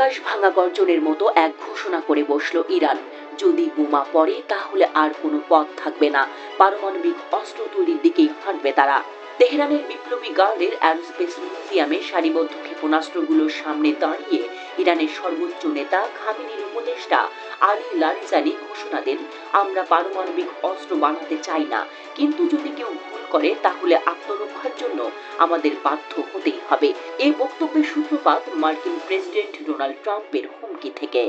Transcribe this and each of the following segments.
আকাশ ভাঙা গর্জনের মতো এক ঘোষণা করে বসল ইরান। যদি বোমা পড়ে তাহলে আর কোনো পথ থাকবে না, পারমাণবিক অস্ত্র তৈরির দিকেই হাঁটবে তারা। তেহরানের বিপ্লবী গার্ডের অ্যারোস্পেস মিউজিয়ামে সারিবদ্ধ ক্ষেপণাস্ত্রগুলোর সামনে দাঁড়িয়ে ইরানের সর্বোচ্চ নেতা খামেনির উপদেষ্টা আলী লারিজানি ঘোষণা দেন, আমরা পারমাণবিক অস্ত্র বানাতে চাই না, কিন্তু যদি কেউ ভুল করে তাহলে আত্মরক্ষার জন্য আমাদের বাধ্য হতেই হবে। এই বক্তব্যের সূত্রপাত মার্কিন প্রেসিডেন্ট ডোনাল্ড ট্রাম্পের হুমকি থেকে।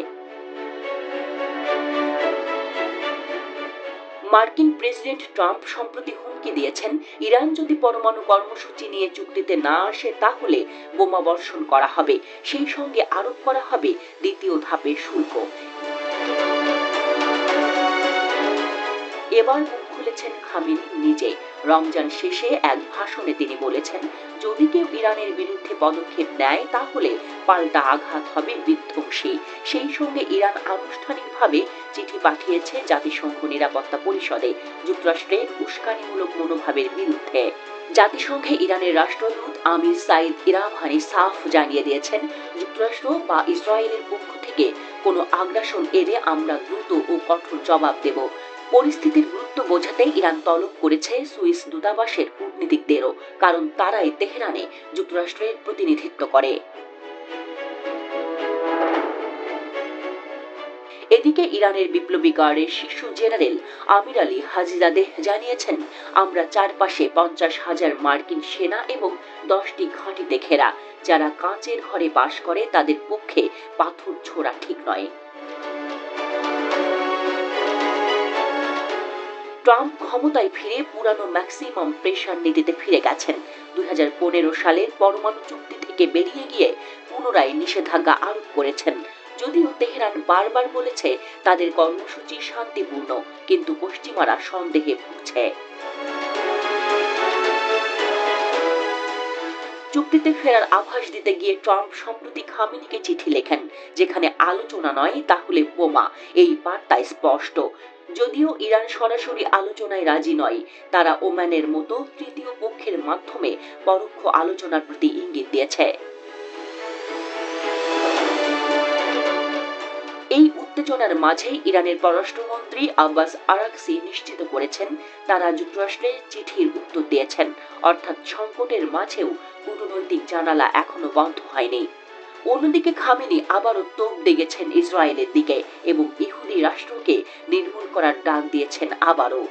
মার্কিন প্রেসিডেন্ট ট্রাম্প সম্প্রতি হুমকি দিয়েছেন, ইরান যদি পরমাণু কর্মসূচি নিয়ে চুক্তিতে না আসে তাহলে বোমা বর্ষণ করা হবে, সেই সঙ্গে আরোপ করা হবে দ্বিতীয় ধাপের শুল্ক। এবার মুখ খুলেছেন খামেনি নিজে। রমজান শেষে এক ভাষণে তিনি বলেছেন, যদি কেউ ইরানের বিরুদ্ধে পদক্ষেপ নেয় তাহলে পাল্টা আঘাত হবে বিধ্বংসী। সেই সঙ্গে ইরান আনুষ্ঠানিকভাবে চিঠি পাঠিয়েছে জাতিসংঘ নিরাপত্তা পরিষদে যুক্তরাষ্ট্রের উস্কানিমূলক মনোভাবের বিরুদ্ধে। জাতিসংঘে ইরানের রাষ্ট্রদূত আমির সাইদ ইরাভানি সাফ জানিয়ে দিয়েছেন, যুক্তরাষ্ট্র বা ইসরায়েলের পক্ষ থেকে কোনো আগ্রাসন এলে আমরা দ্রুত ও কঠোর জবাব দেব। পরিস্থিতির গুরুত্ব বোঝাতে ইরান তলব করেছে সুইস দূতাবাসের কূটনীতিকদেরও, কারণ তারাই তেহরানে যুক্তরাষ্ট্রের প্রতিনিধিত্ব করে। এদিকে ইরানের বিপ্লবী গার্ডের শীর্ষ জেনারেল আমির আলী হাজিজাদেহ জানিয়েছেন, আমরা চারপাশে 50,000 মার্কিন সেনা এবং 10টি ঘাঁটিতে ঘেরা। যারা কাঁচের ঘরে বাস করে তাদের পক্ষে পাথর ছোড়া ঠিক নয়। ট্রাম্প ক্ষমতায় ফিরে পুরানো ম্যাক্সিমাম প্রেশার নীতিতে ফিরে গেছেন। 2015 সালের পরমাণু চুক্তি থেকে বেরিয়ে গিয়ে পুনরায় নিষেধাজ্ঞা আরোপ করেছেন। যদিও তেহরান বারবার বলেছে তাদের কর্মসূচি শান্তিপূর্ণ, কিন্তু পশ্চিমারা সন্দেহে ভুগছে। চুক্তিতে ফেরার আভাস দিতে গিয়ে ট্রাম্প সম্প্রতি খামেনিকে চিঠি লেখেন, যেখানে আলোচনা নয় তাহলে বোমা, এই বার্তা স্পষ্ট। যদিও ইরান সরাসরি আলোচনায় রাজি নয়, তারা ওমানের মতো তৃতীয় পক্ষের মাধ্যমে পরোক্ষ আলোচনার প্রতি ইঙ্গিত দিয়েছে। এই উত্তেজনার মাঝেই ইরানের পররাষ্ট্রমন্ত্রী আব্বাস আরাকচি নিশ্চিত করেছেন, তারা যুক্তরাষ্ট্রের চিঠির উত্তর দিয়েছেন, অর্থাৎ সংকটের মাঝেও কূটনৈতিক জানালা এখনো বন্ধ হয়নি। অন্যদিকে খামেনি আবারও তোপ দেগেছেন ইসরায়েলের দিকে এবং ইহুদি রাষ্ট্রকে নির্মূল করার ডাক দিয়েছেন আবারও।